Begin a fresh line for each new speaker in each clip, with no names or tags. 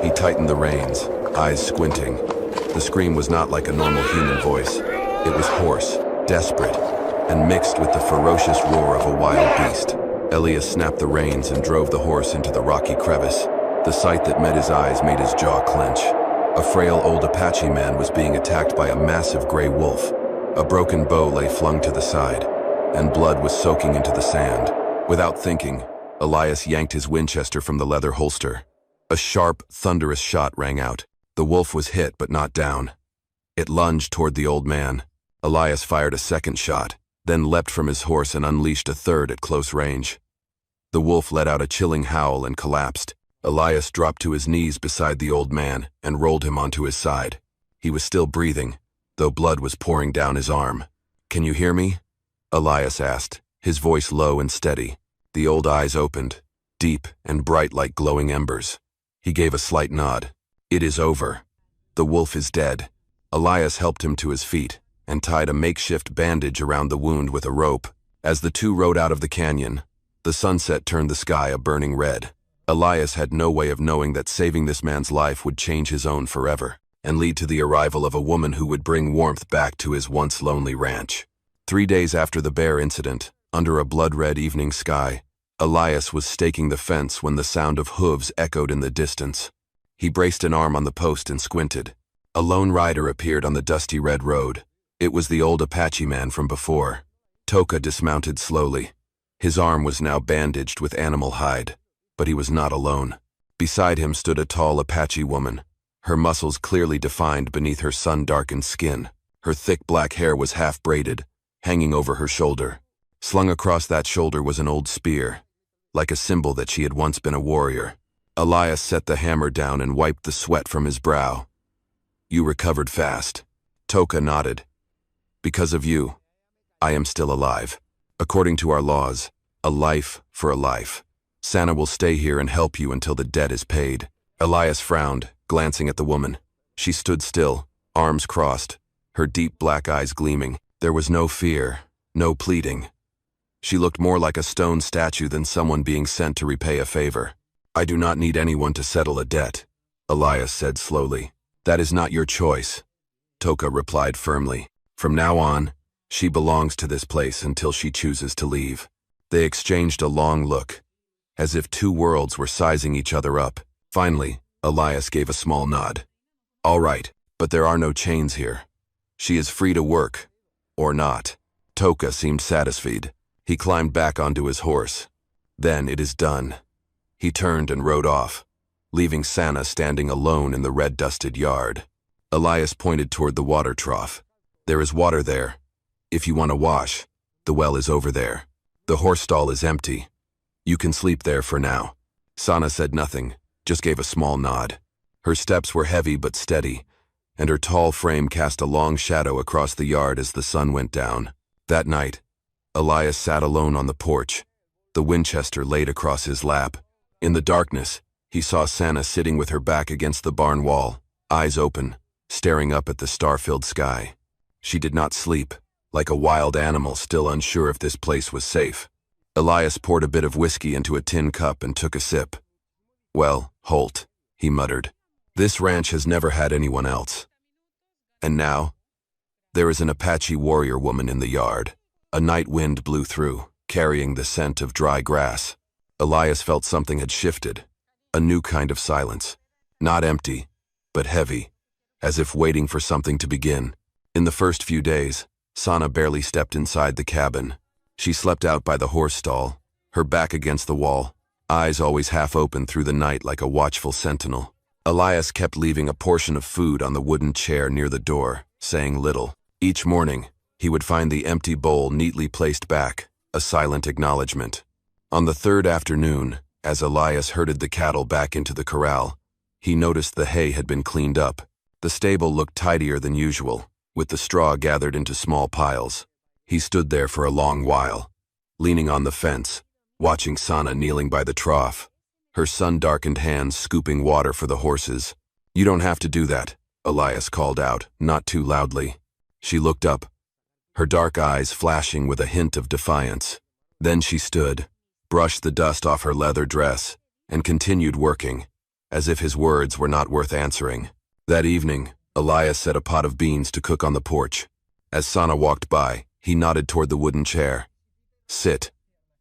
He tightened the reins, eyes squinting. The scream was not like a normal human voice. It was hoarse, desperate, and mixed with the ferocious roar of a wild beast. Elias snapped the reins and drove the horse into the rocky crevice. The sight that met his eyes made his jaw clench. A frail old Apache man was being attacked by a massive gray wolf. A broken bow lay flung to the side, and blood was soaking into the sand. Without thinking, Elias yanked his Winchester from the leather holster. A sharp, thunderous shot rang out. The wolf was hit but not down. It lunged toward the old man. Elias fired a second shot, then leapt from his horse and unleashed a third at close range. The wolf let out a chilling howl and collapsed. Elias dropped to his knees beside the old man and rolled him onto his side. He was still breathing, though blood was pouring down his arm. "Can you hear me?" Elias asked, his voice low and steady. The old eyes opened, deep and bright like glowing embers. He gave a slight nod. "It is over. The wolf is dead." Elias helped him to his feet and tied a makeshift bandage around the wound with a rope. As the two rode out of the canyon, the sunset turned the sky a burning red. Elias had no way of knowing that saving this man's life would change his own forever and lead to the arrival of a woman who would bring warmth back to his once lonely ranch. 3 days after the bear incident, under a blood-red evening sky, Elias was staking the fence when the sound of hooves echoed in the distance. He braced an arm on the post and squinted. A lone rider appeared on the dusty red road. It was the old Apache man from before. Toka dismounted slowly. His arm was now bandaged with animal hide, but he was not alone. Beside him stood a tall Apache woman, her muscles clearly defined beneath her sun-darkened skin. Her thick black hair was half-braided, hanging over her shoulder. Slung across that shoulder was an old spear, like a symbol that she had once been a warrior. Elias set the hammer down and wiped the sweat from his brow. "You recovered fast." Toka nodded. "Because of you, I am still alive. According to our laws, a life for a life. Sana will stay here and help you until the debt is paid." Elias frowned, glancing at the woman. She stood still, arms crossed, her deep black eyes gleaming. There was no fear, no pleading. She looked more like a stone statue than someone being sent to repay a favor. "I do not need anyone to settle a debt," Elias said slowly. "That is not your choice," Toka replied firmly. "From now on, she belongs to this place until she chooses to leave." They exchanged a long look, as if two worlds were sizing each other up. Finally, Elias gave a small nod. "All right, but there are no chains here. She is free to work, or not." Toka seemed satisfied. He climbed back onto his horse. "Then it is done." He turned and rode off, leaving Sana standing alone in the red-dusted yard. Elias pointed toward the water trough. "There is water there. If you want to wash, the well is over there. The horse stall is empty. You can sleep there for now." Sana said nothing, just gave a small nod. Her steps were heavy but steady, and her tall frame cast a long shadow across the yard as the sun went down. That night, Elias sat alone on the porch, the Winchester laid across his lap. In the darkness, he saw Sana sitting with her back against the barn wall, eyes open, staring up at the star-filled sky. She did not sleep, like a wild animal still unsure if this place was safe. Elias poured a bit of whiskey into a tin cup and took a sip. "Well, Holt," he muttered, "this ranch has never had anyone else. And now, there is an Apache warrior woman in the yard." A night wind blew through, carrying the scent of dry grass. Elias felt something had shifted, a new kind of silence. Not empty, but heavy, as if waiting for something to begin. In the first few days, Sana barely stepped inside the cabin. She slept out by the horse stall, her back against the wall, eyes always half open through the night like a watchful sentinel. Elias kept leaving a portion of food on the wooden chair near the door, saying little. Each morning, he would find the empty bowl neatly placed back, a silent acknowledgement. On the third afternoon, as Elias herded the cattle back into the corral, he noticed the hay had been cleaned up. The stable looked tidier than usual, with the straw gathered into small piles. He stood there for a long while, leaning on the fence, watching Sana kneeling by the trough, her sun-darkened hands scooping water for the horses. "You don't have to do that," Elias called out, not too loudly. She looked up, her dark eyes flashing with a hint of defiance. Then she stood, brushed the dust off her leather dress, and continued working, as if his words were not worth answering. That evening, Elias set a pot of beans to cook on the porch. As Sana walked by, he nodded toward the wooden chair. "Sit.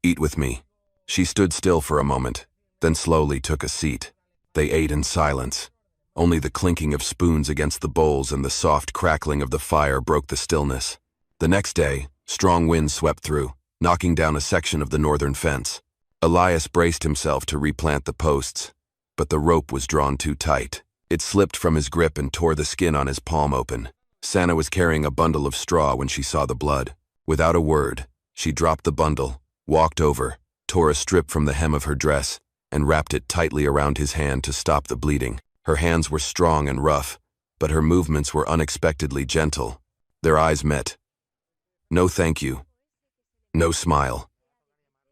Eat with me." She stood still for a moment, then slowly took a seat. They ate in silence. Only the clinking of spoons against the bowls and the soft crackling of the fire broke the stillness. The next day, strong winds swept through, knocking down a section of the northern fence. Elias braced himself to replant the posts, but the rope was drawn too tight. It slipped from his grip and tore the skin on his palm open. Sana was carrying a bundle of straw when she saw the blood. Without a word, she dropped the bundle, walked over, tore a strip from the hem of her dress, and wrapped it tightly around his hand to stop the bleeding. Her hands were strong and rough, but her movements were unexpectedly gentle. Their eyes met. No thank you. No smile.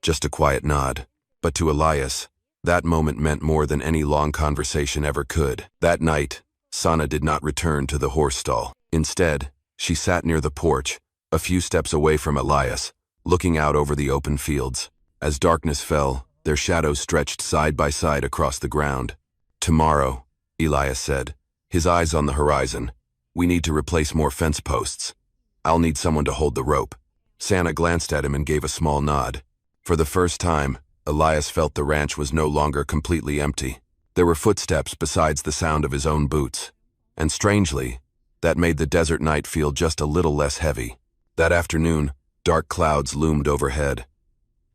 Just a quiet nod. But to Elias, that moment meant more than any long conversation ever could. That night, Sana did not return to the horse stall. Instead, she sat near the porch, a few steps away from Elias, looking out over the open fields. As darkness fell, their shadows stretched side by side across the ground. "Tomorrow," Elias said, his eyes on the horizon, "we need to replace more fence posts. I'll need someone to hold the rope." Sana glanced at him and gave a small nod. For the first time, Elias felt the ranch was no longer completely empty. There were footsteps besides the sound of his own boots. And strangely, that made the desert night feel just a little less heavy. That afternoon, dark clouds loomed overhead.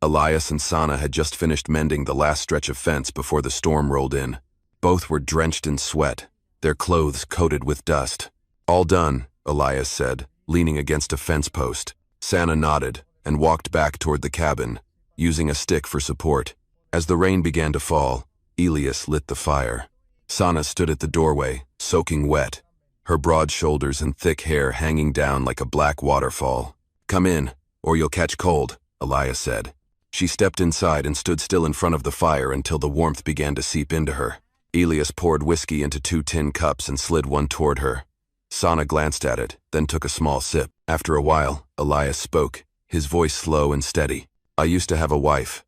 Elias and Sana had just finished mending the last stretch of fence before the storm rolled in. Both were drenched in sweat, their clothes coated with dust. "All done," Elias said, leaning against a fence post. Sana nodded and walked back toward the cabin, using a stick for support. As the rain began to fall, Elias lit the fire. Sana stood at the doorway, soaking wet, her broad shoulders and thick hair hanging down like a black waterfall. "Come in, or you'll catch cold," Elias said. She stepped inside and stood still in front of the fire until the warmth began to seep into her. Elias poured whiskey into 2 tin cups and slid one toward her. Sana glanced at it, then took a small sip. After a while, Elias spoke, his voice slow and steady. "I used to have a wife.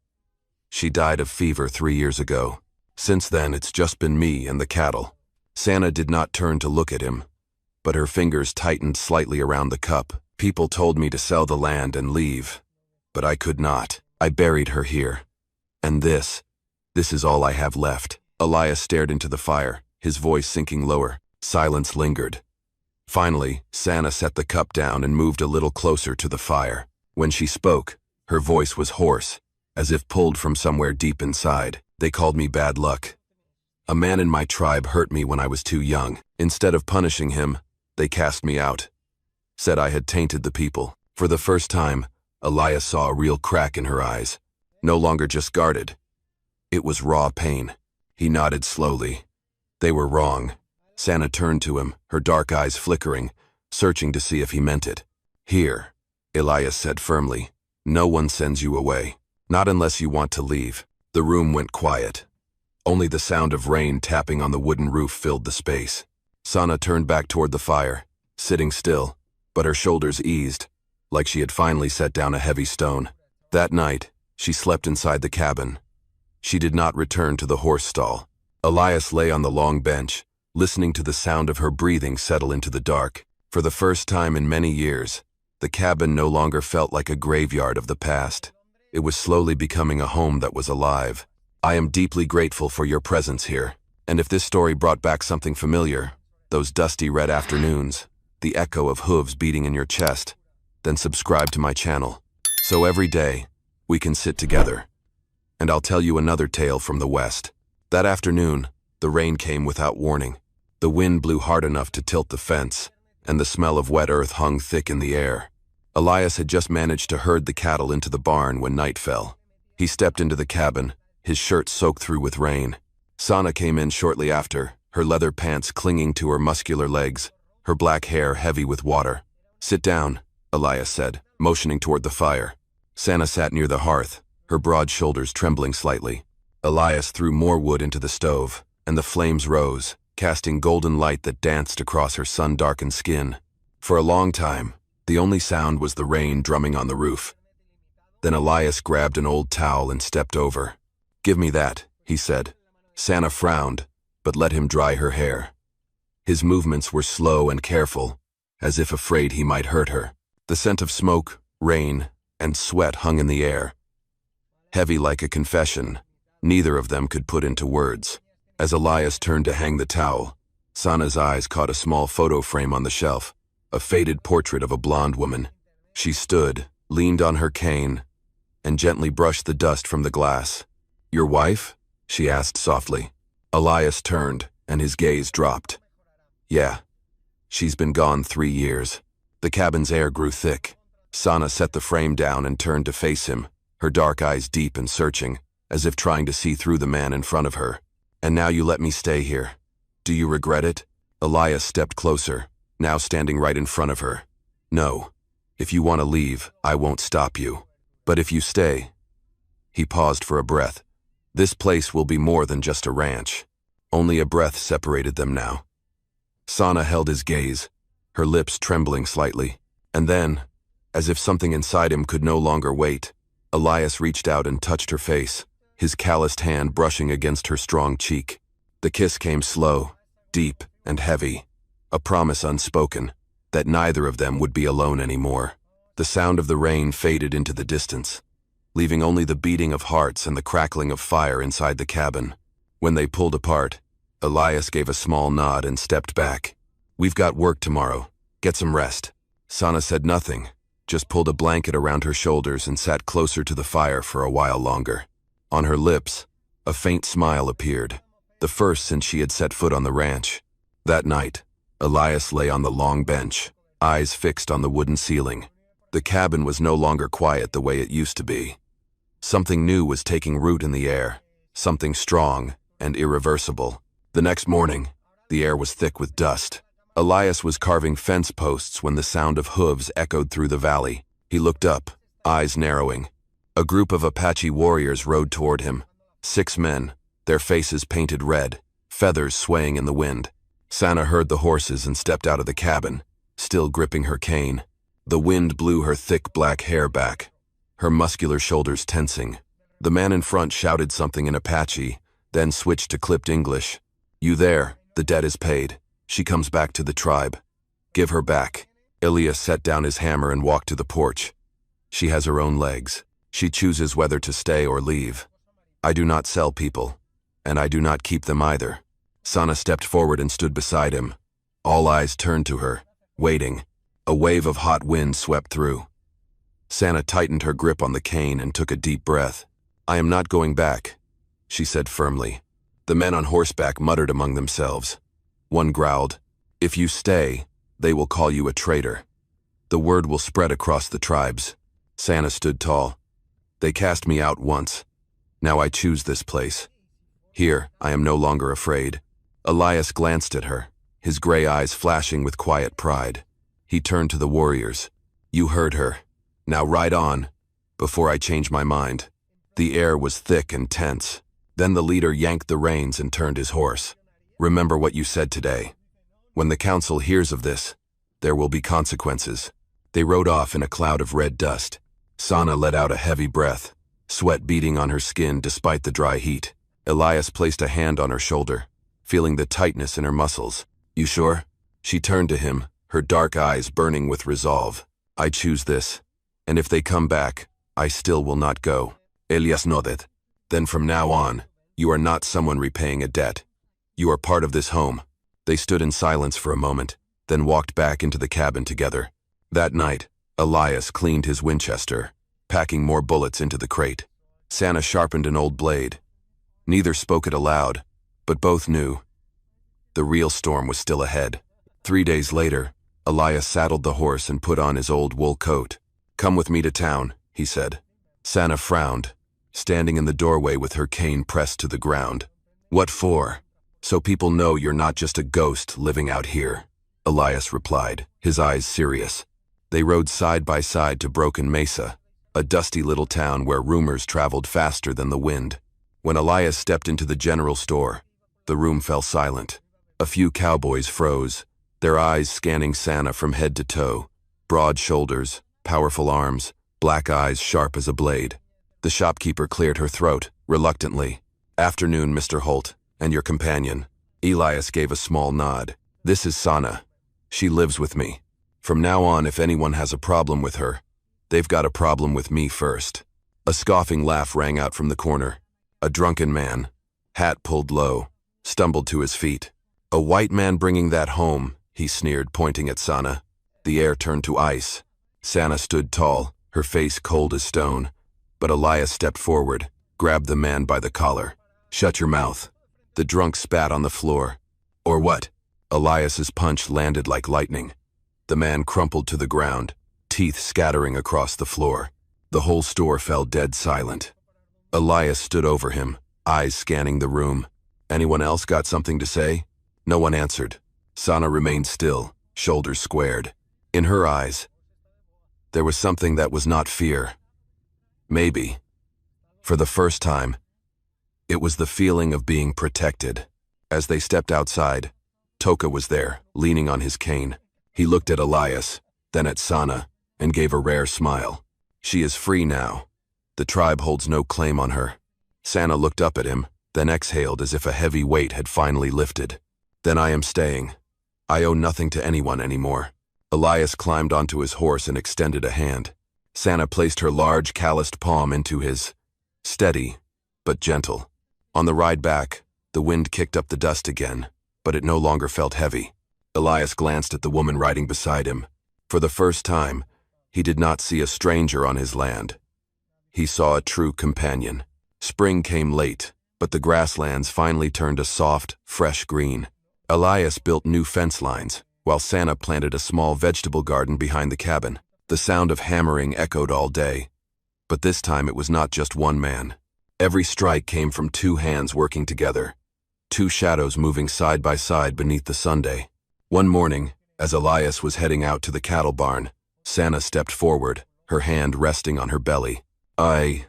She died of fever 3 years ago. Since then, it's just been me and the cattle." Sana did not turn to look at him, but her fingers tightened slightly around the cup. "People told me to sell the land and leave, but I could not. I buried her here. And this is all I have left." Elias stared into the fire, his voice sinking lower. Silence lingered. Finally, Sana set the cup down and moved a little closer to the fire. When she spoke, her voice was hoarse, as if pulled from somewhere deep inside. "They called me bad luck. A man in my tribe hurt me when I was too young. Instead of punishing him, they cast me out. Said I had tainted the people." For the first time, Elias saw a real crack in her eyes. No longer just guarded. It was raw pain. He nodded slowly. "They were wrong." Sana turned to him, her dark eyes flickering, searching to see if he meant it. "Here," Elias said firmly. "No one sends you away. Not unless you want to leave." The room went quiet. Only the sound of rain tapping on the wooden roof filled the space. Sana turned back toward the fire, sitting still, but her shoulders eased, like she had finally set down a heavy stone. That night, she slept inside the cabin. She did not return to the horse stall. Elias lay on the long bench, listening to the sound of her breathing settle into the dark. For the first time in many years, the cabin no longer felt like a graveyard of the past. It was slowly becoming a home that was alive. "I am deeply grateful for your presence here. And if this story brought back something familiar, those dusty red afternoons, the echo of hooves beating in your chest, then subscribe to my channel. So every day, we can sit together. And I'll tell you another tale from the West." That afternoon, the rain came without warning. The wind blew hard enough to tilt the fence, and the smell of wet earth hung thick in the air. Elias had just managed to herd the cattle into the barn when night fell. He stepped into the cabin, his shirt soaked through with rain. Sana came in shortly after, her leather pants clinging to her muscular legs, her black hair heavy with water. "Sit down," Elias said, motioning toward the fire. Sana sat near the hearth, her broad shoulders trembling slightly. Elias threw more wood into the stove, and the flames rose, casting golden light that danced across her sun-darkened skin. For a long time, the only sound was the rain drumming on the roof. Then Elias grabbed an old towel and stepped over. "Give me that," he said. Sana frowned, but let him dry her hair. His movements were slow and careful, as if afraid he might hurt her. The scent of smoke, rain, and sweat hung in the air, heavy like a confession neither of them could put into words. As Elias turned to hang the towel, Sana's eyes caught a small photo frame on the shelf, a faded portrait of a blonde woman. She stood, leaned on her cane, and gently brushed the dust from the glass. "Your wife?" she asked softly. Elias turned, and his gaze dropped. "Yeah. She's been gone 3 years." The cabin's air grew thick. Sana set the frame down and turned to face him, her dark eyes deep and searching, as if trying to see through the man in front of her. "And now you let me stay here. Do you regret it?" Elias stepped closer, now standing right in front of her. "No. If you want to leave, I won't stop you. But if you stay..." He paused for a breath. This place will be more than just a ranch. Only a breath separated them now. Sana held his gaze, her lips trembling slightly. And then, as if something inside him could no longer wait, Elias reached out and touched her face, his calloused hand brushing against her strong cheek. The kiss came slow, deep, and heavy, a promise unspoken, that neither of them would be alone anymore. The sound of the rain faded into the distance, leaving only the beating of hearts and the crackling of fire inside the cabin. When they pulled apart, Elias gave a small nod and stepped back. "We've got work tomorrow. Get some rest." Sana said nothing, just pulled a blanket around her shoulders and sat closer to the fire for a while longer. On her lips, a faint smile appeared, the first since she had set foot on the ranch. That night, Elias lay on the long bench, eyes fixed on the wooden ceiling. The cabin was no longer quiet the way it used to be. Something new was taking root in the air, something strong and irreversible. The next morning, the air was thick with dust. Elias was carving fence posts when the sound of hooves echoed through the valley. He looked up, eyes narrowing. A group of Apache warriors rode toward him. 6 men, their faces painted red, feathers swaying in the wind. Sana heard the horses and stepped out of the cabin, still gripping her cane. The wind blew her thick black hair back, her muscular shoulders tensing. The man in front shouted something in Apache, then switched to clipped English. "You there, the debt is paid. She comes back to the tribe. Give her back." Elias set down his hammer and walked to the porch. "She has her own legs. She chooses whether to stay or leave. I do not sell people, and I do not keep them either." Sana stepped forward and stood beside him. All eyes turned to her, waiting. A wave of hot wind swept through. Sana tightened her grip on the cane and took a deep breath. "I am not going back," she said firmly. The men on horseback muttered among themselves. One growled, "If you stay, they will call you a traitor. The word will spread across the tribes." Sana stood tall. "They cast me out once. Now I choose this place. Here, I am no longer afraid." Elias glanced at her, his gray eyes flashing with quiet pride. He turned to the warriors. "You heard her. Now ride on, before I change my mind." The air was thick and tense. Then the leader yanked the reins and turned his horse. "Remember what you said today. When the council hears of this, there will be consequences." They rode off in a cloud of red dust. Sana let out a heavy breath, sweat beading on her skin despite the dry heat. Elias placed a hand on her shoulder, feeling the tightness in her muscles. "You sure?" She turned to him, her dark eyes burning with resolve. "I choose this, and if they come back, I still will not go." Elias nodded. "Then from now on, you are not someone repaying a debt. You are part of this home." They stood in silence for a moment, then walked back into the cabin together. That night, Elias cleaned his Winchester, packing more bullets into the crate. Sana sharpened an old blade. Neither spoke it aloud, but both knew the real storm was still ahead. 3 days later, Elias saddled the horse and put on his old wool coat. "Come with me to town," he said. Sana frowned, standing in the doorway with her cane pressed to the ground. "What for?" "So people know you're not just a ghost living out here," Elias replied, his eyes serious. They rode side by side to Broken Mesa, a dusty little town where rumors traveled faster than the wind. When Elias stepped into the general store, the room fell silent. A few cowboys froze, their eyes scanning Sana from head to toe. Broad shoulders, powerful arms, black eyes sharp as a blade. The shopkeeper cleared her throat, reluctantly. "Afternoon, Mr. Holt, and your companion." Elias gave a small nod. This is Sana. She lives with me. From now on, if anyone has a problem with her, they've got a problem with me first. A scoffing laugh rang out from the corner. A drunken man, hat pulled low, stumbled to his feet. A white man bringing that home, he sneered, pointing at Sana. The air turned to ice. Sana stood tall, her face cold as stone. But Elias stepped forward, grabbed the man by the collar. Shut your mouth. The drunk spat on the floor. Or what? Elias's punch landed like lightning. The man crumpled to the ground, teeth scattering across the floor. The whole store fell dead silent. Elias stood over him, eyes scanning the room. Anyone else got something to say? No one answered. Sana remained still, shoulders squared. In her eyes, there was something that was not fear. Maybe, for the first time, it was the feeling of being protected. As they stepped outside, Toka was there, leaning on his cane. He looked at Elias, then at Sana, and gave a rare smile. She is free now. The tribe holds no claim on her. Sana looked up at him, then exhaled as if a heavy weight had finally lifted. Then I am staying. I owe nothing to anyone anymore. Elias climbed onto his horse and extended a hand. Sana placed her large, calloused palm into his. Steady, but gentle. On the ride back, the wind kicked up the dust again, but it no longer felt heavy. Elias glanced at the woman riding beside him. For the first time, he did not see a stranger on his land. He saw a true companion. Spring came late, but the grasslands finally turned a soft, fresh green. Elias built new fence lines, while Sana planted a small vegetable garden behind the cabin. The sound of hammering echoed all day. But this time it was not just one man. Every strike came from two hands working together, two shadows moving side by side beneath the sunday. One morning, as Elias was heading out to the cattle barn, Sana stepped forward, her hand resting on her belly. I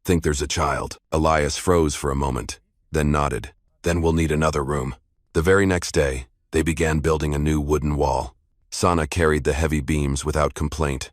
think there's a child. Elias froze for a moment, then nodded. Then we'll need another room. The very next day, they began building a new wooden wall. Sana carried the heavy beams without complaint,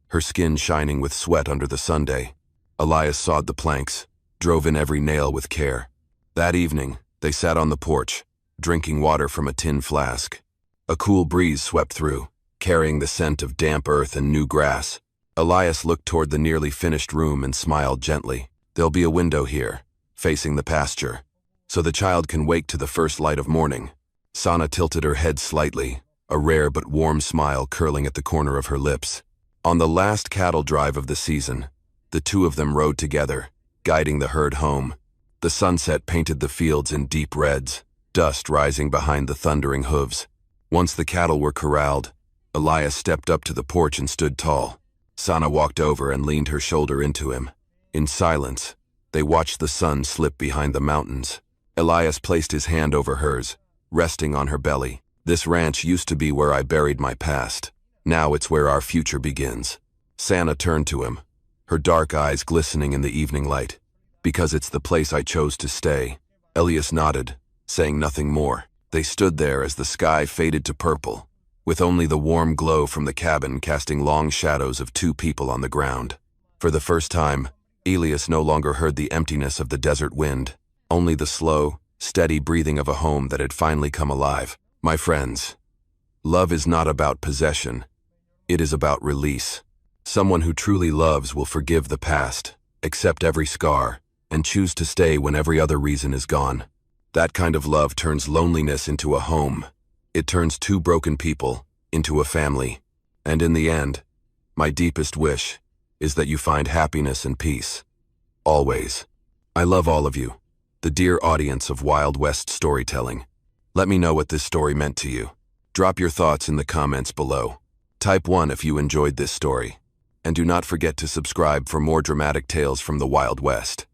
her skin shining with sweat under the sunday. Elias sawed the planks, drove in every nail with care. That evening, they sat on the porch, drinking water from a tin flask. A cool breeze swept through, carrying the scent of damp earth and new grass. Elias looked toward the nearly finished room and smiled gently. There'll be a window here, facing the pasture, so the child can wake to the first light of morning. Sana tilted her head slightly, a rare but warm smile curling at the corner of her lips. On the last cattle drive of the season, the two of them rode together, guiding the herd home. The sunset painted the fields in deep reds, dust rising behind the thundering hooves. Once the cattle were corralled, Elias stepped up to the porch and stood tall. Sana walked over and leaned her shoulder into him. In silence, they watched the sun slip behind the mountains. Elias placed his hand over hers, resting on her belly. This ranch used to be where I buried my past. Now it's where our future begins. Sana turned to him, her dark eyes glistening in the evening light. Because it's the place I chose to stay. Elias nodded, saying nothing more. They stood there as the sky faded to purple, with only the warm glow from the cabin casting long shadows of two people on the ground. For the first time, Elias no longer heard the emptiness of the desert wind, only the slow, steady breathing of a home that had finally come alive. My friends, love is not about possession. It is about release. Someone who truly loves will forgive the past, accept every scar, and choose to stay when every other reason is gone. That kind of love turns loneliness into a home. It turns two broken people into a family. And in the end, my deepest wish is that you find happiness and peace. Always. I love all of you, the dear audience of Wild West storytelling. Let me know what this story meant to you. Drop your thoughts in the comments below. Type 1 if you enjoyed this story. And do not forget to subscribe for more dramatic tales from the Wild West.